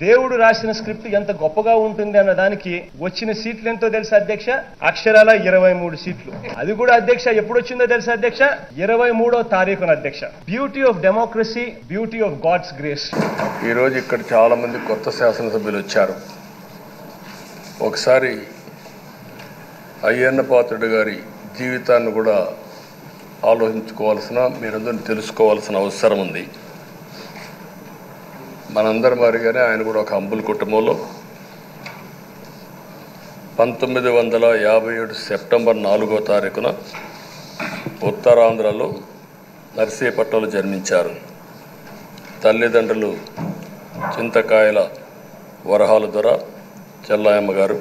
దేవుడు రాసిన స్క్రిప్ట్ ఎంత గొప్పగా ఉంటుంది అన్న దానికి వచ్చిన సీట్లు ఎంతో తెలుసా అధ్యక్ష? అక్షరాల 23 సీట్లు. అది కూడా అధ్యక్ష ఎప్పుడు వచ్చిందో తెలుసా అధ్యక్ష? 23వ తారీఖున అధ్యక్ష. Beauty of democracy, beauty of God's grace. ఈ రోజు ఇక్కడ చాలా మంది కొత్త శాసనసభ్యులు వచ్చారు. ఒకసారి అయ్యన్న పాత్రుడు గారి జీవితాన్ని కూడా ఆలోచించుకోవాల్సిన, మీరందరూ తెలుసుకోవాల్సిన అవసరం ఉంది. మనందరి మారిగానే ఆయన కూడా ఒక హంబుల్ కుటుంబంలో 1957 సెప్టెంబర్ 4వ తారీఖున ఉత్తరాంధ్రలో నర్సీపట్నంలో జన్మించారు. తల్లిదండ్రులు చింతకాయల వరహాల దొర చెల్లాయమ్మ గారు.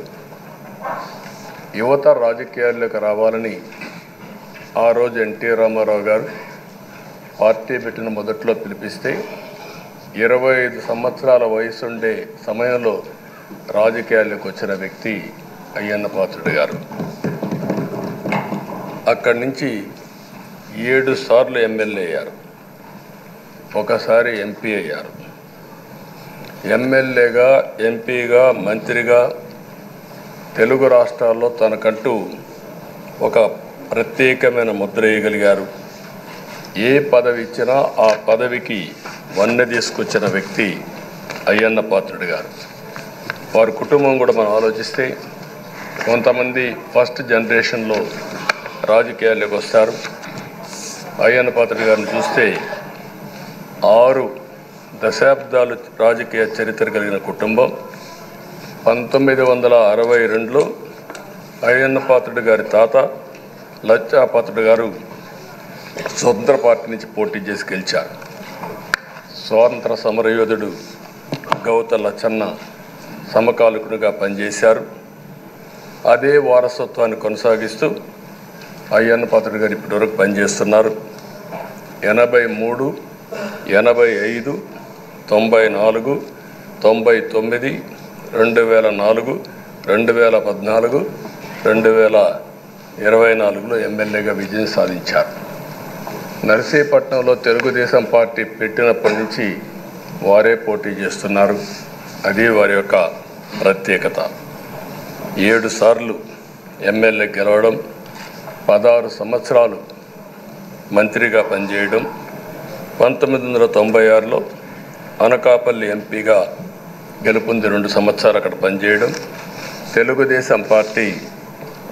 యువత రాజకీయాల్లోకి రావాలని ఆ రోజు ఎన్టీ రామారావు గారు పార్టీ పెట్టిన మొదట్లో పిలిపిస్తే 25 సంవత్సరాల వయసుండే సమయంలో రాజకీయాల్లోకి వచ్చిన వ్యక్తి అయ్యన్న పాత్రుడు గారు. అక్కడి నుంచి 7 సార్లు ఎమ్మెల్యే అయ్యారు, ఒకసారి ఎంపీ అయ్యారు. ఎమ్మెల్యేగా, ఎంపీగా, మంత్రిగా తెలుగు రాష్ట్రాల్లో తనకంటూ ఒక ప్రత్యేకమైన ముద్ర వేయగలిగారు. ఏ పదవి ఇచ్చినా ఆ పదవికి వన్నె తీసుకొచ్చిన వ్యక్తి అయ్యన్న పాత్రుడు గారు. వారి కుటుంబం కూడా మనం ఆలోచిస్తే కొంతమంది ఫస్ట్ జనరేషన్లో రాజకీయాల్లోకి వస్తారు. అయ్యన్న పాత్రుడు గారిని చూస్తే 6 దశాబ్దాలు రాజకీయ చరిత్ర కలిగిన కుటుంబం. 1962లో అయ్యన్న పాత్రుడు గారి తాత లచ్చా పాత్రుడు గారు స్వతంత్ర పార్టీ నుంచి పోటీ చేసి గెలిచారు. స్వాతంత్ర సమరయోధుడు గౌత లచ్చన్న సమకాలికుడిగా పనిచేశారు. అదే వారసత్వాన్ని కొనసాగిస్తూ అయ్యన్న పాత్రుడు గారు ఇప్పటివరకు పనిచేస్తున్నారు. 83, 85, 94, 99, 2004, 2014, 2024లో ఎమ్మెల్యేగా విజయం సాధించారు. నర్సీపట్నంలో తెలుగుదేశం పార్టీ పెట్టినప్పటి నుంచి వారే పోటీ చేస్తున్నారు. అది వారి యొక్క ప్రత్యేకత. 7 సార్లు ఎమ్మెల్యే గెలవడం, 16 సంవత్సరాలు మంత్రిగా పనిచేయడం, 1996లో అనకాపల్లి ఎంపీగా గెలుపొంది 2 సంవత్సరాలు అక్కడ పనిచేయడం, తెలుగుదేశం పార్టీ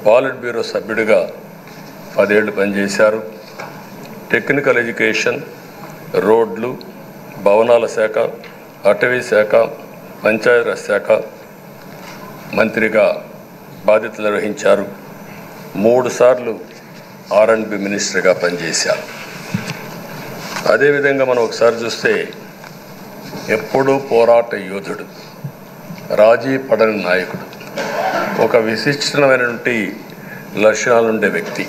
పాలిట్ బ్యూరో సభ్యుడిగా 10 ఏళ్ళు పనిచేశారు. టెక్నికల్ ఎడ్యుకేషన్, రోడ్లు, భవనాల శాఖ, అటవీ శాఖ, పంచాయతీరాజ్ శాఖ మంత్రిగా బాధ్యతలు నిర్వహించారు. 3 సార్లు R&B మినిస్టర్గా పనిచేశారు. అదేవిధంగా మనం ఒకసారి చూస్తే ఎప్పుడూ పోరాట యోధుడు, రాజీ పడని నాయకుడు, ఒక విశిష్టమైనటువంటి లక్షణాలుండే వ్యక్తి.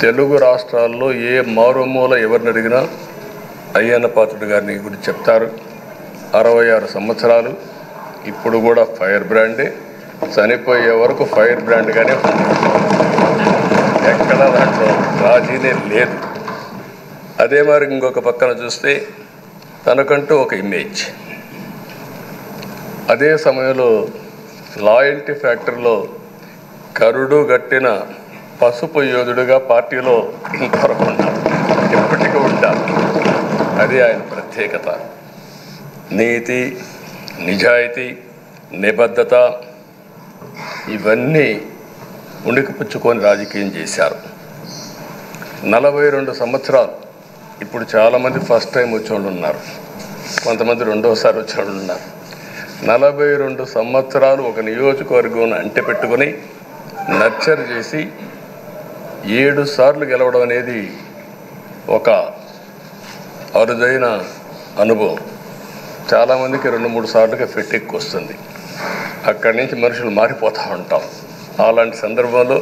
తెలుగు రాష్ట్రాల్లో ఏ మారుమూల ఎవరిని అడిగినా అయ్యన్న పాత్రుడు గారిని గురించి చెప్తారు. 66 సంవత్సరాలు, ఇప్పుడు కూడా ఫైర్ బ్రాండే, చనిపోయే వరకు ఫైర్ బ్రాండ్గానే ఉంది. ఎక్కడ దాంట్లో రాజీనే లేదు. అదే మరి ఇంకొక పక్కన చూస్తే తనకంటూ ఒక ఇమేజ్. అదే సమయంలో లాయల్టీ ఫ్యాక్టరీలో కరుడు గట్టిన పసుపు యోధుడుగా పార్టీలో ఇంతవరకు ఉంటారు, ఎప్పటికీ ఉంటారు. అది ఆయన ప్రత్యేకత. నీతి, నిజాయితీ, నిబద్ధత ఇవన్నీ ఉణికిపుచ్చుకొని రాజకీయం చేశారు. 42 సంవత్సరాలు. ఇప్పుడు చాలామంది ఫస్ట్ టైం వచ్చేవాళ్ళు ఉన్నారు, కొంతమంది రెండోసారి వచ్చేవాళ్ళు ఉన్నారు. 42 సంవత్సరాలు ఒక నియోజకవర్గం అంటె పెట్టుకొని నర్చర్ చేసి 7 సార్లు గెలవడం అనేది ఒక అరుదైన అనుభవం. చాలామందికి 2-3 సార్లుగా ఫెట్టెక్కి వస్తుంది. అక్కడి నుంచి మనుషులు మారిపోతూ ఉంటాం. అలాంటి సందర్భంలో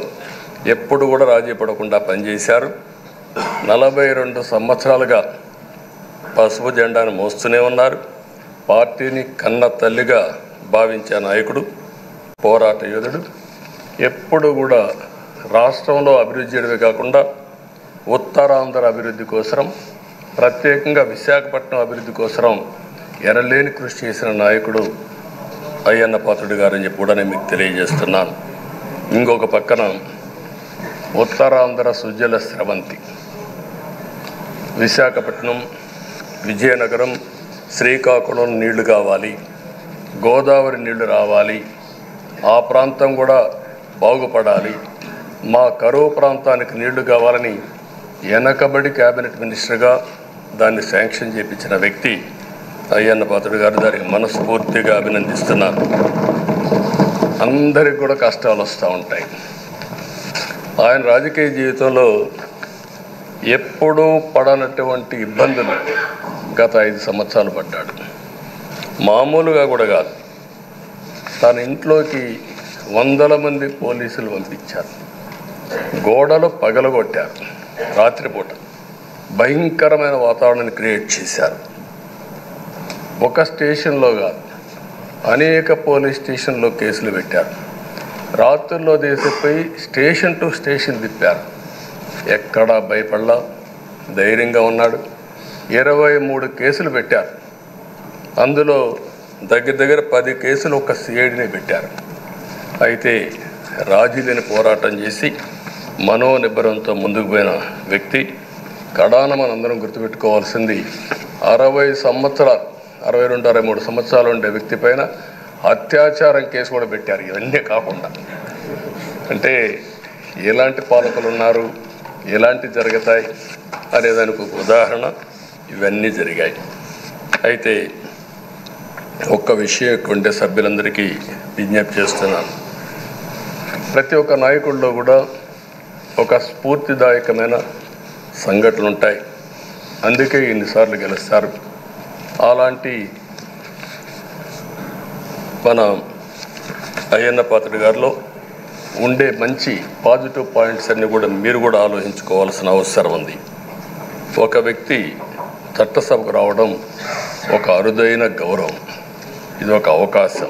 ఎప్పుడు కూడా రాజీ పడకుండా పనిచేశారు. 42 సంవత్సరాలుగా పసుపు జెండాను మోస్తూనే ఉన్నారు. పార్టీని కన్న తల్లిగా భావించే నాయకుడు, పోరాట యోధుడు. ఎప్పుడు కూడా రాష్ట్రంలో అభివృద్ధి చేయడమే కాకుండా ఉత్తరాంధ్ర అభివృద్ధి కోసం, ప్రత్యేకంగా విశాఖపట్నం అభివృద్ధి కోసం ఎనలేని కృషి చేసిన నాయకుడు అయ్యన్న పాత్రుడు గారని చెప్పి కూడా నేను మీకు తెలియజేస్తున్నాను. ఇంకొక పక్కన ఉత్తరాంధ్ర సుజల స్రవంతి విశాఖపట్నం, విజయనగరం, శ్రీకాకుళం నీళ్లు కావాలి, గోదావరి నీళ్లు రావాలి, ఆ ప్రాంతం కూడా బాగుపడాలి, మా కరువు ప్రాంతానికి నీళ్లు కావాలని వెనకబడి క్యాబినెట్ మినిస్టర్గా దాన్ని శాంక్షన్ చేయించిన వ్యక్తి అయ్యన్న పాత్రుడు గారు. దానికి మనస్ఫూర్తిగా అభినందిస్తున్నాను. అందరికి కూడా కష్టాలు వస్తూ ఉంటాయి. ఆయన రాజకీయ జీవితంలో ఎప్పుడూ పడనటువంటి ఇబ్బందులు గత 5 సంవత్సరాలు పడ్డాడు. మామూలుగా కూడా కాదు, తన ఇంట్లోకి 100 మంది పోలీసులు పంపించారు, గోడలు పగలగొట్టారు, రాత్రిపూట భయంకరమైన వాతావరణాన్ని క్రియేట్ చేశారు. ఒక స్టేషన్లో కాదు, అనేక పోలీస్ స్టేషన్లో కేసులు పెట్టారు. రాత్రుల్లో దేశపోయి స్టేషన్ టు స్టేషన్ తిప్పారు. ఎక్కడా భయపడలా, ధైర్యంగా ఉన్నాడు. 23 కేసులు పెట్టారు. అందులో దగ్గర 10 కేసులు ఒక సిఐడిని పెట్టారు. అయితే రాజీలేని పోరాటం చేసి మనోనిబ్బరంతో ముందుకు పోయిన వ్యక్తి. కడాన మనందరం గుర్తుపెట్టుకోవాల్సింది 62, 63 సంవత్సరాలు ఉండే వ్యక్తి పైన అత్యాచారం కేసు కూడా పెట్టారు. ఇవన్నీ కాకుండా అంటే ఎలాంటి పాలకులు ఉన్నారు, ఎలాంటి జరుగుతాయి అనేదానికి ఒక ఉదాహరణ ఇవన్నీ జరిగాయి. అయితే ఒక్క విషయం ఉండే సభ్యులందరికీ విజ్ఞప్తి చేస్తున్నాను. ప్రతి ఒక్క నాయకుల్లో కూడా ఒక స్ఫూర్తిదాయకమైన సంఘటనలు ఉంటాయి. అందుకే ఇన్నిసార్లు గెలుస్తారు. అలాంటి మన అయ్యన్న పాత్రుడు గారిలో ఉండే మంచి పాజిటివ్ పాయింట్స్ అన్నీ కూడా మీరు కూడా ఆలోచించుకోవాల్సిన అవసరం ఉంది. ఒక వ్యక్తి చట్టసభకు రావడం ఒక అరుదైన గౌరవం. ఇది ఒక అవకాశం.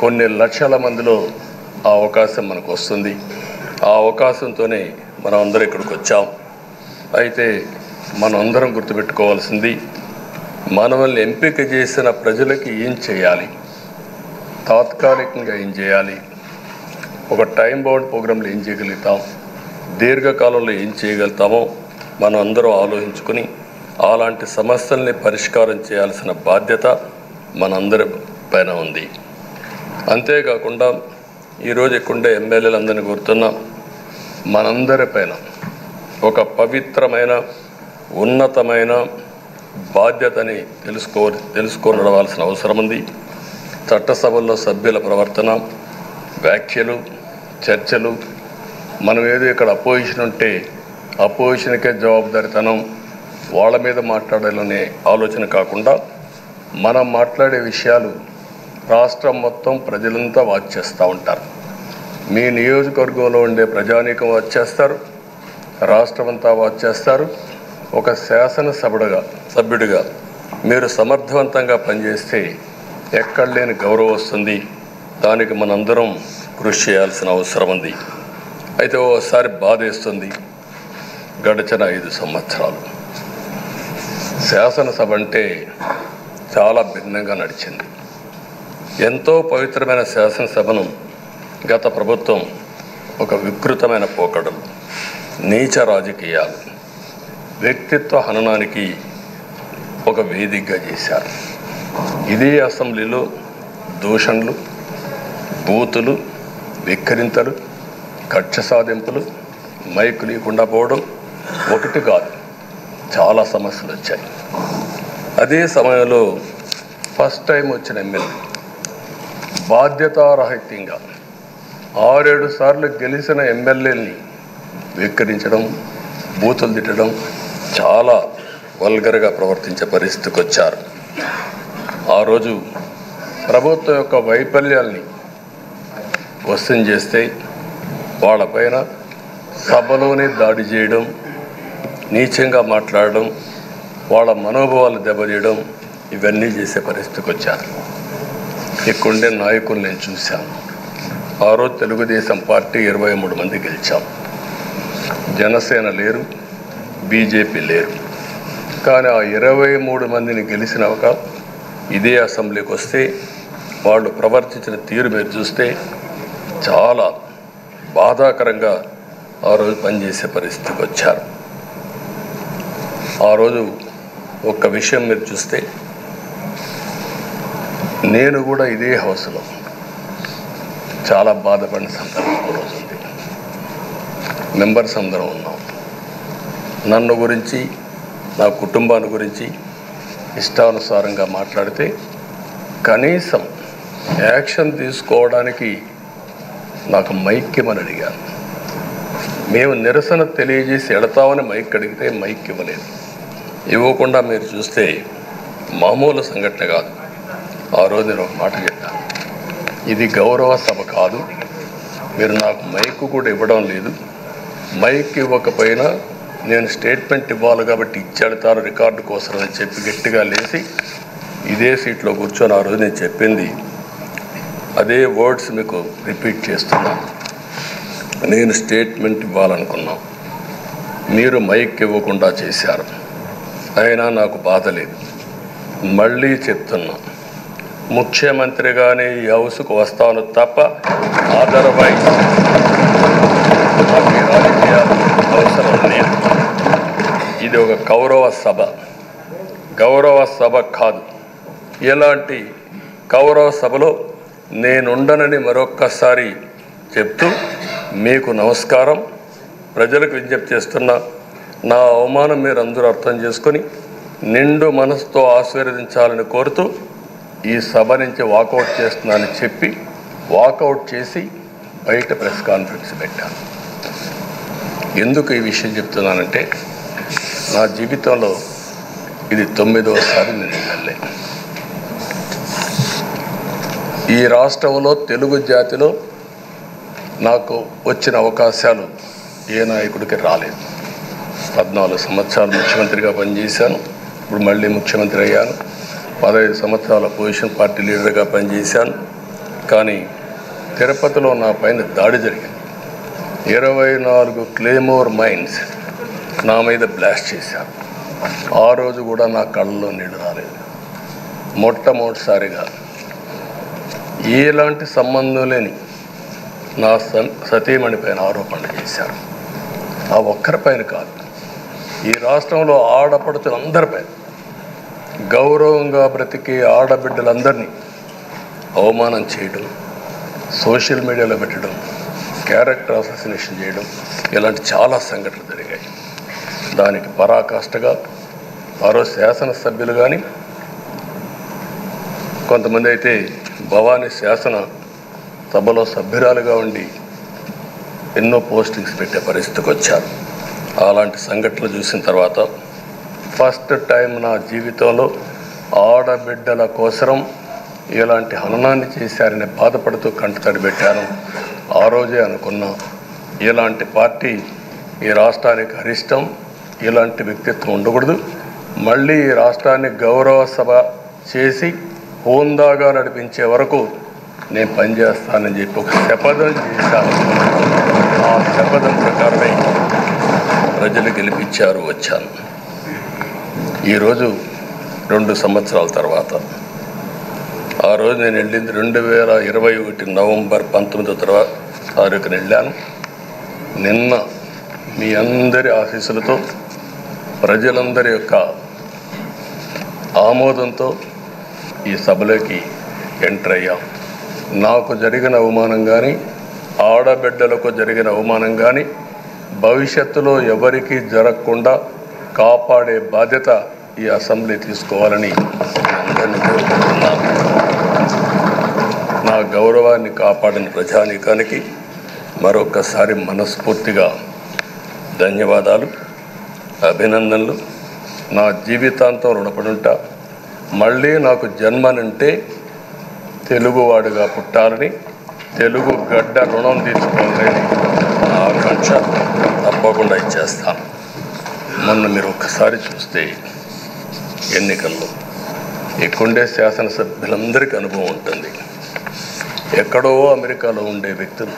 కొన్ని లక్షల మందిలో ఆ అవకాశం మనకు వస్తుంది. ఆ అవకాశంతోనే మనం అందరం ఇక్కడికి వచ్చాం. అయితే మనం అందరం గుర్తుపెట్టుకోవాల్సింది, మనల్ని ఎంపిక చేసిన ప్రజలకి ఏం చేయాలి, తాత్కాలికంగా ఏం చేయాలి, ఒక టైం బౌండ్ ప్రోగ్రాంలో ఏం చేయగలుగుతాం, దీర్ఘకాలంలో ఏం చేయగలుగుతామో మనం అందరం ఆలోచించుకొని అలాంటి సమస్యల్ని పరిష్కారం చేయాల్సిన బాధ్యత మనందరి పైన ఉంది. అంతేకాకుండా ఈరోజు ఇక్కడుండే ఎమ్మెల్యేలందరినీ కోరుతున్నాం, మనందరి పైన ఒక పవిత్రమైన ఉన్నతమైన బాధ్యతని తెలుసుకొని నడవాల్సిన అవసరం ఉంది. చట్టసభల్లో సభ్యుల ప్రవర్తన, వ్యాఖ్యలు, చర్చలు, మనం ఏదో ఇక్కడ అపోజిషన్ ఉంటే అపోజిషన్కే జవాబుదారితనం, వాళ్ళ మీద మాట్లాడాలనే ఆలోచన కాకుండా మనం మాట్లాడే విషయాలు రాష్ట్రం మొత్తం ప్రజలంతా వాచ్ చేస్తూ ఉంటారు. మీ నియోజకవర్గంలో ఉండే ప్రజానీకం వాచ్ చేస్తారు, రాష్ట్రం అంతా వాచ్ చేస్తారు. ఒక సభ్యుడిగా మీరు సమర్థవంతంగా పనిచేస్తే ఎక్కడ లేని గౌరవం వస్తుంది. దానికి మనందరం కృషి చేయాల్సిన అవసరం ఉంది. అయితే ఓసారి బాధేస్తుంది, గడిచిన 5 సంవత్సరాలు శాసనసభ అంటే చాలా భిన్నంగా నడిచింది. ఎంతో పవిత్రమైన శాసనసభను గత ప్రభుత్వం ఒక వికృతమైన పోకడలు, నీచ రాజకీయాలు, వ్యక్తిత్వ హననానికి ఒక వేదికగా చేశారు. ఇదే అసెంబ్లీలో దూషణలు, బూతులు, వెక్కిరింతలు, కక్ష సాధింపులు, మైకు లేకుండా పోవడం ఒకటి కాదు, చాలా సమస్యలు వచ్చాయి. అదే సమయంలో ఫస్ట్ టైం వచ్చిన ఎమ్మెల్యే బాధ్యతారాహిత్యంగా 6-7 సార్లు గెలిచిన ఎమ్మెల్యేని వెక్కిరించడం, బూతులు తిట్టడం, చాలా వల్గర్గా ప్రవర్తించే పరిస్థితికి వచ్చారు. ఆ రోజు ప్రభుత్వం యొక్క వైఫల్యాల్ని వశం చేస్తే వాళ్ళపైన సభలోనే దాడి చేయడం, నీచంగా మాట్లాడడం, వాళ్ళ మనోభావాలు దెబ్బతీయడం, ఇవన్నీ చేసే పరిస్థితికి వచ్చారు. ఇక్కడుండే నాయకులు నేను చూశాను. ఆ రోజు తెలుగుదేశం పార్టీ 23 మంది గెలిచాం. జనసేన లేరు, బీజేపీ లేరు. కానీ ఆ 23 మందిని గెలిచిన ఒక ఇదే అసెంబ్లీకి వస్తే వాళ్ళు ప్రవర్తించిన తీరు మీరు చూస్తే చాలా బాధాకరంగా ఆ రోజు పనిచేసే పరిస్థితికి వచ్చారు. ఆ రోజు ఒక్క విషయం మీరు చూస్తే, నేను కూడా ఇదే హౌస్లో చాలా బాధపడిన సందర్భం రోజు ఉంది. మెంబర్స్ అందరం ఉన్నాం. నన్ను గురించి, నా కుటుంబాన్ని గురించి ఇష్టానుసారంగా మాట్లాడితే కనీసం యాక్షన్ తీసుకోవడానికి నాకు మైక్ ఇవ్వమని అడిగాను. మేము నిరసన తెలియజేసి ఎడతామని మైక్ అడిగితే మైక్ ఇవ్వలేదు. ఇవ్వకుండా మీరు చూస్తే మామూలు సంఘటన కాదు. ఆ రోజు నేను ఒక మాట చెప్పాను, ఇది గౌరవ సభ కాదు, మీరు నాకు మైక్ కూడా ఇవ్వడం లేదు, మైక్ ఇవ్వకపోయినా నేను స్టేట్మెంట్ ఇవ్వాలి కాబట్టి ఇచ్చేడతాను రికార్డు కోసం అని చెప్పి గట్టిగా లేచి ఇదే సీట్లో కూర్చొని ఆ రోజు నేను చెప్పింది అదే వర్డ్స్ మీకు రిపీట్ చేస్తున్నాను. నేను స్టేట్మెంట్ ఇవ్వాలనుకున్నాను, మీరు మైక్ ఇవ్వకుండా చేశారు. అయినా నాకు బాధ లేదు. మళ్ళీ చెప్తున్నా, ముఖ్యమంత్రిగానే ఈ హౌస్కు వస్తాను తప్ప అదర్వైజ్ నాకు ఈ రాజకీయాలు అవసరం లేదు. ఇది ఒక గౌరవ సభ కాదు. ఇలాంటి గౌరవ సభలో నేనుండనని మరొక్కసారి చెప్తూ మీకు నమస్కారం. ప్రజలకు విజ్ఞప్తి చేస్తున్నా, నా అవమానం మీరు అందరూ అర్థం చేసుకొని నిండు మనసుతో ఆశీర్వదించాలని కోరుతూ ఈ సభ నుంచి వాకౌట్ చేస్తున్నానని చెప్పి వాకౌట్ చేసి బయట ప్రెస్ కాన్ఫరెన్స్ పెట్టాను. ఎందుకు ఈ విషయం చెప్తున్నానంటే, నా జీవితంలో ఇది 9వసారి నేను ఎమ్మెల్యే. ఈ రాష్ట్రంలో తెలుగు జాతిలో నాకు వచ్చిన అవకాశాలు ఏ నాయకుడికి రాలేదు. 14 సంవత్సరాలు ముఖ్యమంత్రిగా పనిచేశాను. ఇప్పుడు మళ్ళీ ముఖ్యమంత్రి అయ్యాను. 15 సంవత్సరాల అపోజిషన్ పార్టీ లీడర్గా పనిచేశాను. కానీ తిరుపతిలో నా పైన దాడి జరిగింది. 24 క్లేమోర్ మైన్స్ నా మీద బ్లాస్ట్ చేశారు. ఆ రోజు కూడా నా కళ్ళలో నీళ్ళు రాలేదు. మొట్టమొదటిసారిగా ఎలాంటి సంబంధం లేని నా సతీమణి పైన ఆరోపణలు చేశారు. ఆ ఒక్కరిపైన కాదు, ఈ రాష్ట్రంలో ఆడపడుచులందరిపైన, గౌరవంగా బ్రతికే ఆడబిడ్డలందరినీ అవమానం చేయడం, సోషల్ మీడియాలో పెట్టడం, క్యారెక్టర్ అసాసినేషన్ చేయడం, ఇలాంటి చాలా సంఘటనలు జరిగాయి. దానికి పరాకాష్ఠగా ఆ రోజు శాసనసభ్యులు కానీ, కొంతమంది అయితే భవానీ శాసన సభలో సభ్యురాలుగా ఉండి ఎన్నో పోస్టింగ్స్ పెట్టే పరిస్థితికి వచ్చారు. అలాంటి సంఘటనలు చూసిన తర్వాత ఫస్ట్ టైం నా జీవితంలో ఆడబిడ్డల కోసరం ఇలాంటి హననాన్ని చేశారని బాధపడుతూ కంటతడి పెట్టాను. ఆ రోజే అనుకున్నా, ఇలాంటి పార్టీ ఈ రాష్ట్రానికి అరిష్టం, ఇలాంటి వ్యక్తిత్వం ఉండకూడదు. మళ్ళీ ఈ రాష్ట్రాన్ని గౌరవ సభ చేసి హోందాగా నడిపించే వరకు నేను పనిచేస్తానని చెప్పి ఒక శపథం చేశాను. ఆ శపథం ప్రకారమే ప్రజలు గెలిపించారు, వచ్చాను. ఈరోజు 2 సంవత్సరాల తర్వాత, ఆ రోజు నేను వెళ్ళింది 2021 నవంబర్ 19వ తారీఖున వెళ్ళాను. నిన్న మీ అందరి ఆశీస్సులతో, ప్రజలందరి యొక్క ఆమోదంతో ఈ సభలోకి ఎంటర్ అయ్యాం. నాకు జరిగిన అవమానం కానీ, ఆడబిడ్డలకు జరిగిన అవమానం కానీ భవిష్యత్తులో ఎవరికీ జరగకుండా కాపాడే బాధ్యత ఈ అసెంబ్లీ తీసుకోవాలని అందరినీ కోరుకుంటున్నాను. నా గౌరవాన్ని కాపాడిన ప్రజానీకానికి మరొకసారి మనస్ఫూర్తిగా ధన్యవాదాలు, అభినందనలు. నా జీవితాంతం రుణపడి ఉంటా. మళ్ళీ నాకు జన్మనంటే తెలుగువాడుగా పుట్టాలని, తెలుగు గడ్డ రుణం తీర్చుకోవాలని నా ఆకాంక్ష. తప్పకుండా ఇచ్చేస్తాను. మొన్న మీరు ఒక్కసారి చూస్తే ఎన్నికల్లో ఇక్కడుండే శాసనసభ్యులందరికీ అనుభవం ఉంటుంది. ఎక్కడో అమెరికాలో ఉండే వ్యక్తులు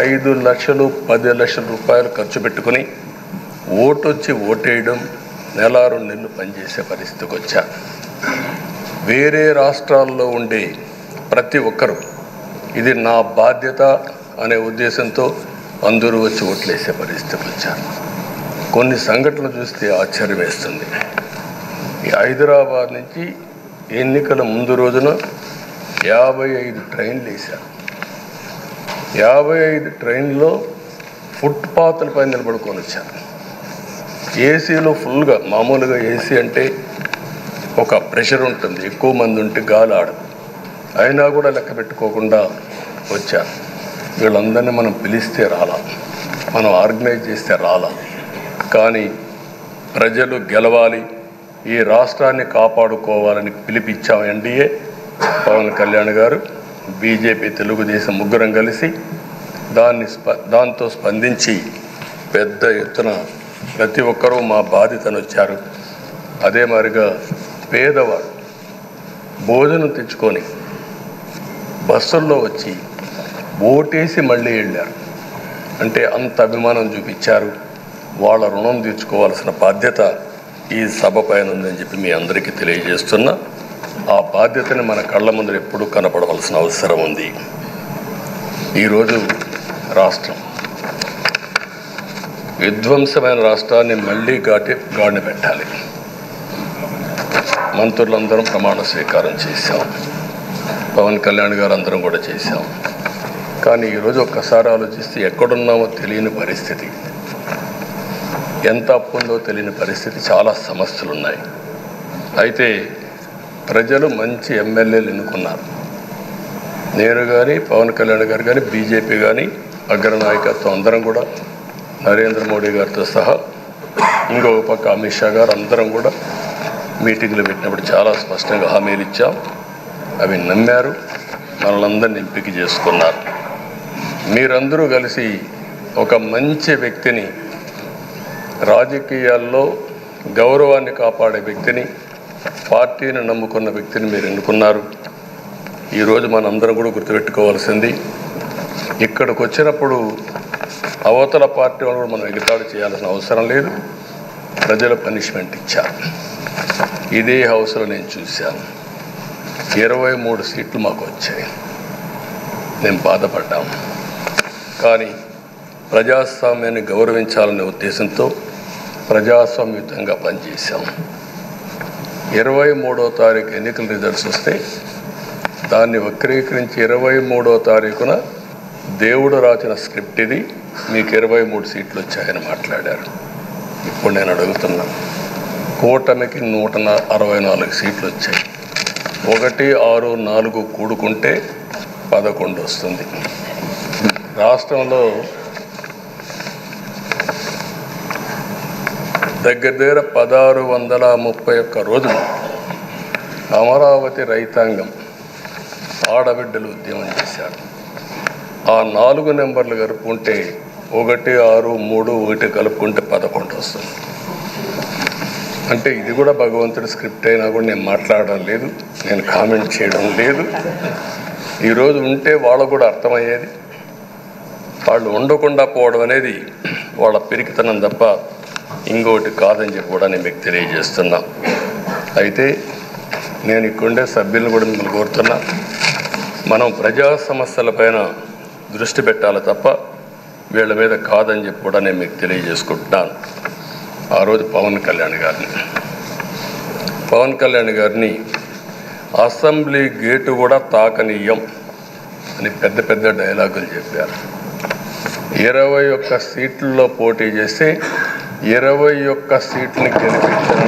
5 లక్షలు 10 లక్షల రూపాయలు ఖర్చు పెట్టుకుని ఓటొచ్చి ఓటేయడం, 1-2 నెలలు పనిచేసే పరిస్థితికి వచ్చా. వేరే రాష్ట్రాల్లో ఉండే ప్రతి ఒక్కరూ ఇది నా బాధ్యత అనే ఉద్దేశంతో అందరూ వచ్చి ఓట్లేసే పరిస్థితికి వచ్చారు. కొన్ని సంఘటనలు చూస్తే ఆశ్చర్యం వేస్తుంది. ఈ హైదరాబాద్ నుంచి ఎన్నికల ముందు రోజున 55 ట్రైన్లు వేశారు. 55 ట్రైన్లో ఫుట్పాత్ల పైన నిలబడుకొని వచ్చారు. ఏసీలో ఫుల్గా, మామూలుగా ఏసీ అంటే ఒక ప్రెషర్ ఉంటుంది, ఎక్కువ మంది ఉంటే గాలి ఆడదు. అయినా కూడా లెక్క పెట్టుకోకుండా వచ్చారు. వీళ్ళందరినీ మనం పిలిస్తే రాలా, మనం ఆర్గనైజ్ చేస్తే రాలా. కానీ ప్రజలు గెలవాలి, ఈ రాష్ట్రాన్ని కాపాడుకోవాలని పిలిపించాం. ఎన్డీఏ, పవన్ కళ్యాణ్ గారు, బీజేపీ, తెలుగుదేశం ముగ్గురం కలిసి దాంతో స్పందించి పెద్ద ఎత్తున ప్రతి ఒక్కరూ మా బాధ్యతను వచ్చారు. అదే మాదిరిగా పేదవాడు భోజనం తెచ్చుకొని బస్సుల్లో వచ్చి ఓటేసి మళ్ళీ వెళ్ళారు. అంటే అంత అభిమానం చూపించారు. వాళ్ళ రుణం తీర్చుకోవాల్సిన బాధ్యత ఈ సభ పైన ఉందని చెప్పి మీ అందరికీ తెలియజేస్తున్నా. ఆ బాధ్యతని మన కళ్ళ ముందు ఎప్పుడూ కనపడవలసిన అవసరం ఉంది. ఈరోజు రాష్ట్రం విధ్వంసమైన రాష్ట్రాన్ని మళ్ళీ గాడిన పెట్టాలి. మంత్రులందరం ప్రమాణ స్వీకారం చేశాం, పవన్ కళ్యాణ్ గారు అందరం కూడా చేశాం. కానీ ఈరోజు ఒక్కసారి ఆలోచిస్తే ఎక్కడున్నామో తెలియని పరిస్థితి, ఎంత అప్పు ఉందో తెలియని పరిస్థితి, చాలా సమస్యలు ఉన్నాయి. అయితే ప్రజలు మంచి ఎమ్మెల్యేలు ఎన్నుకున్నారు. నేను కానీ, పవన్ కళ్యాణ్ గారు కానీ, బీజేపీ కానీ, అగ్రనాయకత్వం అందరం కూడా, నరేంద్ర మోడీ గారితో సహా ఇంకొక పక్క అమిత్ షా గారు అందరం కూడా మీటింగ్లు పెట్టినప్పుడు చాలా స్పష్టంగా హామీలు ఇచ్చాం. అవి నమ్మారు, మనలందరినీ ఎంపిక చేసుకున్నారు. మీరందరూ కలిసి ఒక మంచి వ్యక్తిని, రాజకీయాల్లో గౌరవాన్ని కాపాడే వ్యక్తిని, పార్టీని నమ్ముకున్న వ్యక్తిని మీరు ఎన్నుకున్నారు. ఈరోజు మనందరం కూడా గుర్తుపెట్టుకోవాల్సింది, ఇక్కడికి వచ్చినప్పుడు అవతల పార్టీ వాళ్ళు కూడా మనం ఎగతాళి చేయాల్సిన అవసరం లేదు. ప్రజలు పనిష్మెంట్ ఇచ్చారు. ఇదే హౌస్లో నేను చూశాను. 23 సీట్లు మాకు వచ్చాయి. నేను బాధపడ్డాము. కానీ ప్రజాస్వామ్యాన్ని గౌరవించాలనే ఉద్దేశంతో ప్రజాస్వామ్యుతంగా పనిచేశాం. 23వ తారీఖు ఎన్నికల రిజల్ట్స్ వస్తే దాన్ని వక్రీకరించి 23వ తారీఖున దేవుడు రాసిన స్క్రిప్ట్ ఇది, మీకు 23 సీట్లు వచ్చాయని మాట్లాడారు. ఇప్పుడు నేను అడుగుతున్నాను, కూటమికి 164 సీట్లు వచ్చాయి. 1, 6, 4 కూడుకుంటే 11 వస్తుంది. రాష్ట్రంలో దగ్గర 1631 రోజులు అమరావతి రైతాంగం ఆడబిడ్డలు ఉద్యమం చేశారు. ఆ 4 నెంబర్లు కలుపుకుంటే 1, 6, 3, 1 కలుపుకుంటే 11 వస్తుంది. అంటే ఇది కూడా భగవంతుడి స్క్రిప్ట్ అయినా కూడా నేను మాట్లాడడం లేదు, నేను కామెంట్ చేయడం లేదు. ఈరోజు ఉంటే వాళ్ళకు కూడా అర్థమయ్యేది. వాళ్ళు ఉండకుండా పోవడం అనేది వాళ్ళ పిరికితనం తప్ప ఇంకోటి కాదని చెప్పి కూడా నేను మీకు తెలియజేస్తున్నా. అయితే నేను ఇక్కడుండే సభ్యులను కూడా మిమ్మల్ని కోరుతున్నా, మనం ప్రజా సమస్యలపైన దృష్టి పెట్టాలి తప్ప వీళ్ళ మీద కాదని చెప్పి కూడా నేను మీకు తెలియజేసుకుంటున్నాను. ఆ రోజు పవన్ కళ్యాణ్ గారిని అసెంబ్లీ గేటు కూడా తాకనీయం అని పెద్ద పెద్ద డైలాగులు చెప్పారు. 21 సీట్లలో పోటీ చేస్తే 21 సీట్ని గెలిపించిన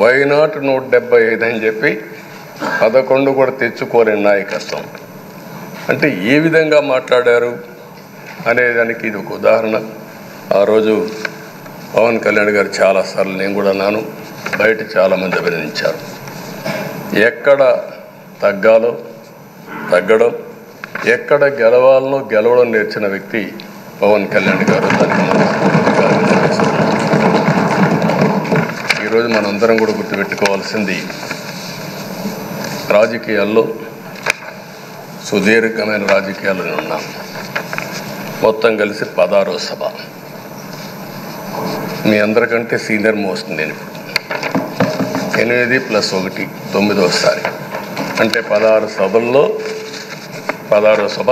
వైనాట్ 175 అని చెప్పి 11 కూడా తెచ్చుకోలేని నాయకత్వం. అంటే ఏ విధంగా మాట్లాడారు అనేదానికి ఇది ఒక ఉదాహరణ. ఆ రోజు పవన్ కళ్యాణ్ గారు చాలాసార్లు, నేను కూడా నాను, బయట చాలామంది అభినందించారు. ఎక్కడ తగ్గాలో తగ్గడం, ఎక్కడ గెలవాలనో గెలవడం నేర్చిన వ్యక్తి పవన్ కళ్యాణ్ గారు. ఈరోజు మనందరం కూడా గుర్తుపెట్టుకోవాల్సింది, రాజకీయాల్లో సుదీర్ఘమైన రాజకీయాల్లో ఉన్నాం. మొత్తం కలిసి 16వ సభ. మీ అందరికంటే సీనియర్ మోస్ట్ నేను 8 + 1 9వసారి, అంటే 16 సభల్లో 16వ సభ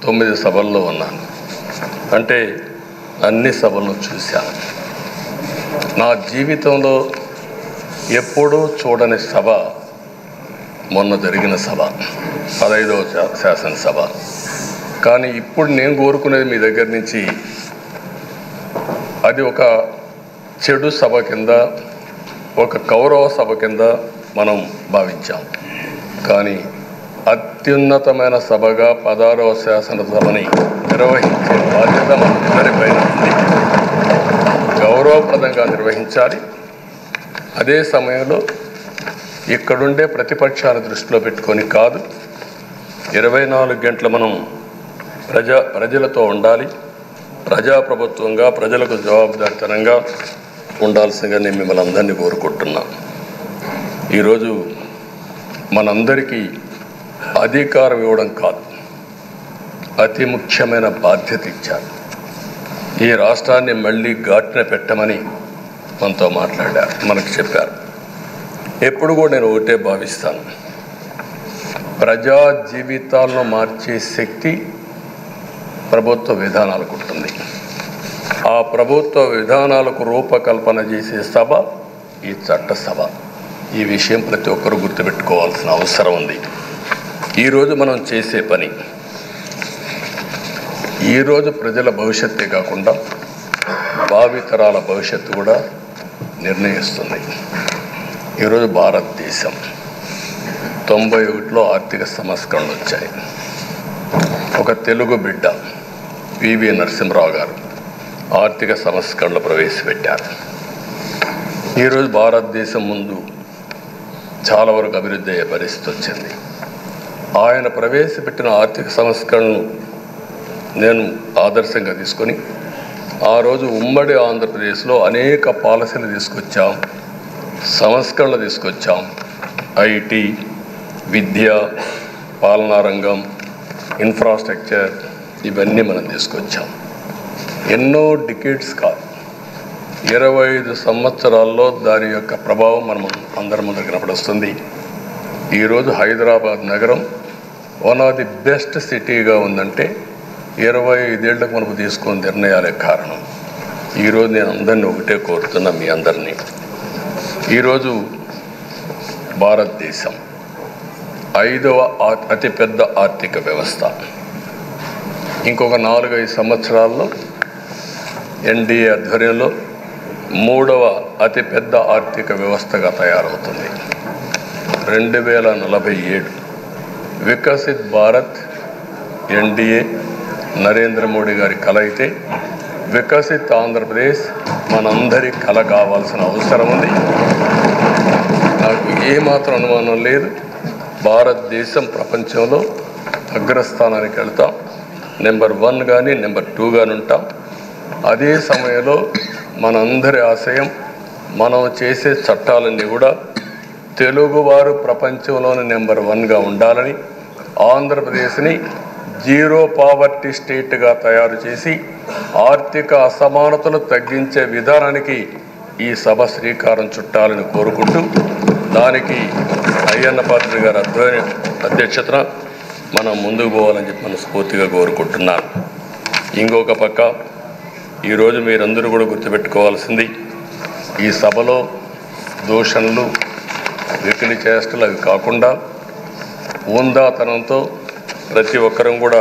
9 సభల్లో ఉన్నాను. అంటే అన్ని సభలను చూశాను. నా జీవితంలో ఎప్పుడూ చూడని సభ మొన్న జరిగిన సభ, 15వ శాసనసభ. కానీ ఇప్పుడు నేను కోరుకునేది మీ దగ్గర నుంచి, అది ఒక చెడు సభ కింద, ఒక కౌరవ సభ కింద మనం భావించాం. కానీ అత్యున్నతమైన సభగా 16వ శాసనసభని నిర్వహించే బాధ్యత మనందరిపైన ఉంది. గౌరవప్రదంగా నిర్వహించాలి. అదే సమయంలో ఇక్కడుండే ప్రతిపక్షాల దృష్టిలో పెట్టుకొని కాదు, 24 గంటలు మనం ప్రజలతో ఉండాలి. ప్రజాప్రభుత్వంగా ప్రజలకు జవాబుదారితనంగా ఉండాల్సిందిగా నేను మిమ్మల్ని అందరినీ కోరుకుంటున్నాను. ఈరోజు మనందరికీ అధికారం ఇవ్వడం కాదు, అతి ముఖ్యమైన బాధ్యత ఇచ్చారు. ఈ రాష్ట్రాన్ని మళ్ళీ ఘాటున పెట్టమని మనతో మాట్లాడారు, మనకు చెప్పారు. ఎప్పుడు కూడా నేను ఒకటే భావిస్తాను, ప్రజా జీవితాలను మార్చే శక్తి ప్రభుత్వ విధానాలకు ఉంటుంది. ఆ ప్రభుత్వ విధానాలకు రూపకల్పన చేసే సభ ఈ చట్టసభ. ఈ విషయం ప్రతి ఒక్కరూ గుర్తుపెట్టుకోవాల్సిన అవసరం ఉంది. ఈరోజు మనం చేసే పని ఈరోజు ప్రజల భవిష్యత్తే కాకుండా భావితరాల భవిష్యత్తు కూడా నిర్ణయిస్తుంది. ఈరోజు భారతదేశం 91లో ఆర్థిక సంస్కరణలు వచ్చాయి. ఒక తెలుగు బిడ్డ పివి నరసింహరావు గారు ఆర్థిక సంస్కరణలు ప్రవేశపెట్టారు. ఈరోజు భారతదేశం ముందు చాలా వరకు అభివృద్ధి అయ్యే పరిస్థితి వచ్చింది. ఆయన ప్రవేశపెట్టిన ఆర్థిక సంస్కరణను నేను ఆదర్శంగా తీసుకొని ఆ రోజు ఉమ్మడి ఆంధ్రప్రదేశ్లో అనేక పాలసీలు తీసుకొచ్చాం, సంస్కరణలు తీసుకొచ్చాం. ఐటీ, విద్య, పాలనా రంగం, ఇన్ఫ్రాస్ట్రక్చర్, ఇవన్నీ మనం తీసుకొచ్చాం. ఎన్నో డికేడ్స్ కాదు, 25 సంవత్సరాల్లో దాని యొక్క ప్రభావం మనం అందరి ముందు కనపడుస్తుంది. ఈరోజు హైదరాబాద్ నగరం వన్ ఆఫ్ ది బెస్ట్ సిటీగా ఉందంటే 25 ఏళ్లకు మనకు తీసుకున్న నిర్ణయాలే కారణం. ఈరోజు నేను అందరినీ ఒకటే కోరుతున్నా, మీ అందరినీ, ఈరోజు భారతదేశం 5వ అతిపెద్ద ఆర్థిక వ్యవస్థ. ఇంకొక 4-5 సంవత్సరాల్లో ఎన్డీఏ ఆధ్వర్యంలో 3వ అతిపెద్ద ఆర్థిక వ్యవస్థగా తయారవుతుంది. 2047 వికసిత్ భారత్ ఎన్డీఏ నరేంద్ర మోడీ గారి కల అయితే, వికసిత్ ఆంధ్రప్రదేశ్ మనందరి కల కావాల్సిన అవసరం ఉంది. నాకు ఏమాత్రం అనుమానం లేదు, భారతదేశం ప్రపంచంలో అగ్రస్థానానికి వెళ్తాం. నెంబర్ 1 కానీ నెంబర్ 2 కానీ ఉంటాం. అదే సమయంలో మనందరి ఆశయం, మనం చేసే చట్టాలన్నీ కూడా తెలుగువారు ప్రపంచంలోని నెంబర్ 1గా ఉండాలని, ఆంధ్రప్రదేశ్ని జీరో పావర్టీ స్టేట్గా తయారు చేసి ఆర్థిక అసమానతలు తగ్గించే విధానానికి ఈ సభ శ్రీకారం చుట్టాలని కోరుకుంటూ, దానికి అయ్యన్న పాత్రుడు గారి అధ్యక్షతన మనం ముందుకు పోవాలని చెప్పి మనస్ఫూర్తిగా కోరుకుంటున్నాను. ఇంకొక పక్క ఈరోజు మీరందరూ కూడా గుర్తుపెట్టుకోవాల్సింది, ఈ సభలో దూషణలు, వెకిలి చేష్టలు అవి కాకుండా ఉందాతనంతో ప్రతి ఒక్కరం కూడా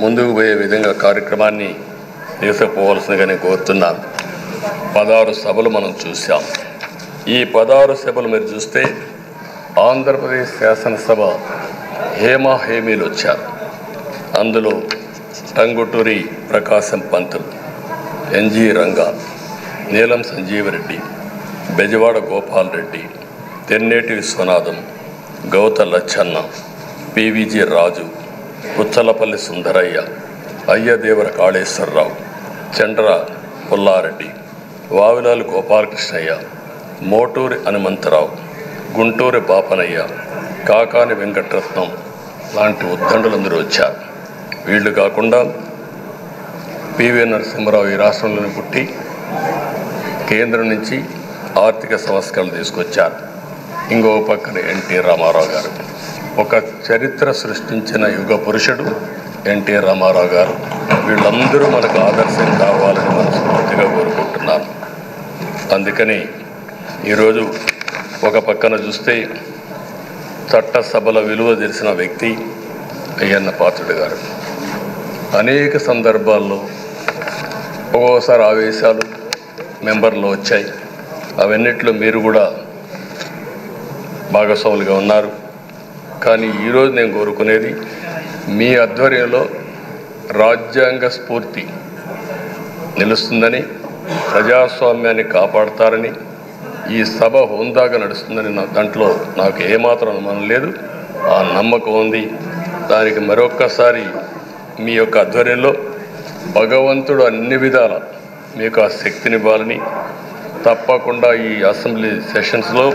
ముందుకు పోయే విధంగా కార్యక్రమాన్ని తీసుకుపోవాల్సిందిగా నేను కోరుతున్నాను. 16 సభలు మనం చూసాం. ఈ 16 సభలు మీరు చూస్తే ఆంధ్రప్రదేశ్ శాసనసభ హేమీలు వచ్చారు. అందులో టంగుటూరి ప్రకాశం పంతులు, ఎన్జి రంగా, నీలం సంజీవరెడ్డి, బెజవాడ గోపాల్ రెడ్డి, తెన్నేటి విశ్వనాథం, గౌత లచ్చన్న, పివిజి రాజు, పుచ్చలపల్లి సుందరయ్య, అయ్యదేవర కాళేశ్వరరావు, చండ్ర పుల్లారెడ్డి, వావిలాలు గోపాలకృష్ణయ్య, మోటూరి హనుమంతరావు, గుంటూరి బాపనయ్య, కాకాని వెంకటరత్నం లాంటి ఉద్దండులందరూ వచ్చారు. వీళ్ళు కాకుండా పివి నరసింహరావు ఈ రాష్ట్రంలోనే పుట్టి కేంద్రం నుంచి ఆర్థిక సంస్కరణలు తీసుకొచ్చారు. ఇంకో పక్కన ఎన్టీ రామారావు గారు, ఒక చరిత్ర సృష్టించిన యుగ పురుషుడు ఎన్టీ రామారావు గారు. వీళ్ళందరూ మనకు ఆదర్శం కావాలని మనస్ఫూర్తిగా కోరుకుంటున్నాను. అందుకని ఈరోజు ఒక పక్కన చూస్తే చట్టసభల విలువ తెలిసిన వ్యక్తి అయ్యన్న పాత్రుడు గారు. అనేక సందర్భాల్లో ఒక్కోసారి ఆవేశాలు మెంబర్లో వచ్చాయి. అవన్నిట్లో మీరు కూడా భాగస్వాములుగా ఉన్నారు. కానీ ఈరోజు నేను కోరుకునేది మీ ఆధ్వర్యంలో రాజ్యాంగ స్ఫూర్తి నిలుస్తుందని, ప్రజాస్వామ్యాన్ని కాపాడతారని, ఈ సభ హోందాగా నడుస్తుందని దాంట్లో నాకు ఏమాత్రం అనుమానం లేదు. ఆ నమ్మకం ఉంది. దానికి మరొక్కసారి మీ యొక్క ఆధ్వర్యంలో భగవంతుడు అన్ని విధాల మీకు ఆ శక్తినివ్వాలని, తప్పకుండా ఈ అసెంబ్లీ సెషన్స్లో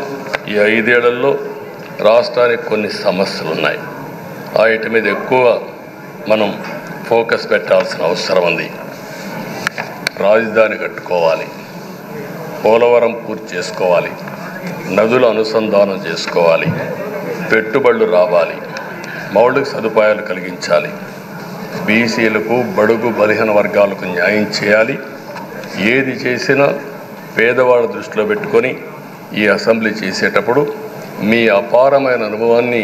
ఈ 5 ఏళ్లలో రాష్ట్రానికి కొన్ని సమస్యలు ఉన్నాయి. వాటి మీద ఎక్కువ మనం ఫోకస్ పెట్టాల్సిన అవసరం ఉంది. రాజధాని కట్టుకోవాలి, పోలవరం పూర్తి చేసుకోవాలి, నదుల అనుసంధానం చేసుకోవాలి, పెట్టుబడులు రావాలి, మౌలిక సదుపాయాలు కలిగించాలి, బీసీలకు, బడుగు బలహీన వర్గాలకు న్యాయం చేయాలి. ఏది చేసినా పేదవాళ్ళ దృష్టిలో పెట్టుకొని ఈ అసెంబ్లీ చేసేటప్పుడు మీ అపారమైన అనుభవాన్ని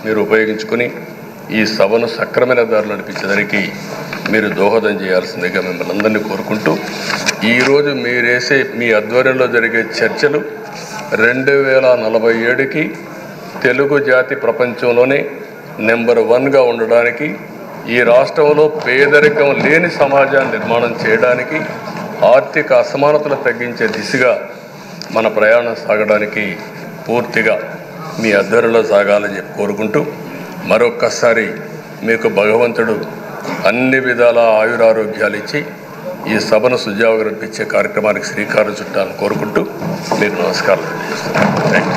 మీరు ఉపయోగించుకొని ఈ సభను సక్రమైన దారిలో నడిపించడానికి మీరు దోహదం చేయాల్సిందిగా మిమ్మల్ని అందరినీ కోరుకుంటూ, ఈరోజు మీ ఆధ్వర్యంలో జరిగే చర్చలు 2047కి తెలుగు జాతి ప్రపంచంలోనే నెంబర్ 1గా ఉండడానికి, ఈ రాష్ట్రంలో పేదరికం లేని సమాజాన్ని నిర్మాణం చేయడానికి, ఆర్థిక అసమానతలు తగ్గించే దిశగా మన ప్రయాణం సాగడానికి పూర్తిగా మీ ఆధ్వర్యంలో సాగాలని చెప్పి కోరుకుంటూ, మరొక్కసారి మీకు భగవంతుడు అన్ని విధాల ఆయురారోగ్యాలు ఇచ్చి ఈ సభను సుజావుగా నడిపించే కార్యక్రమానికి శ్రీకారం చుట్టాలని కోరుకుంటూ మీకు నమస్కారం తెలియజేస్తున్నాను.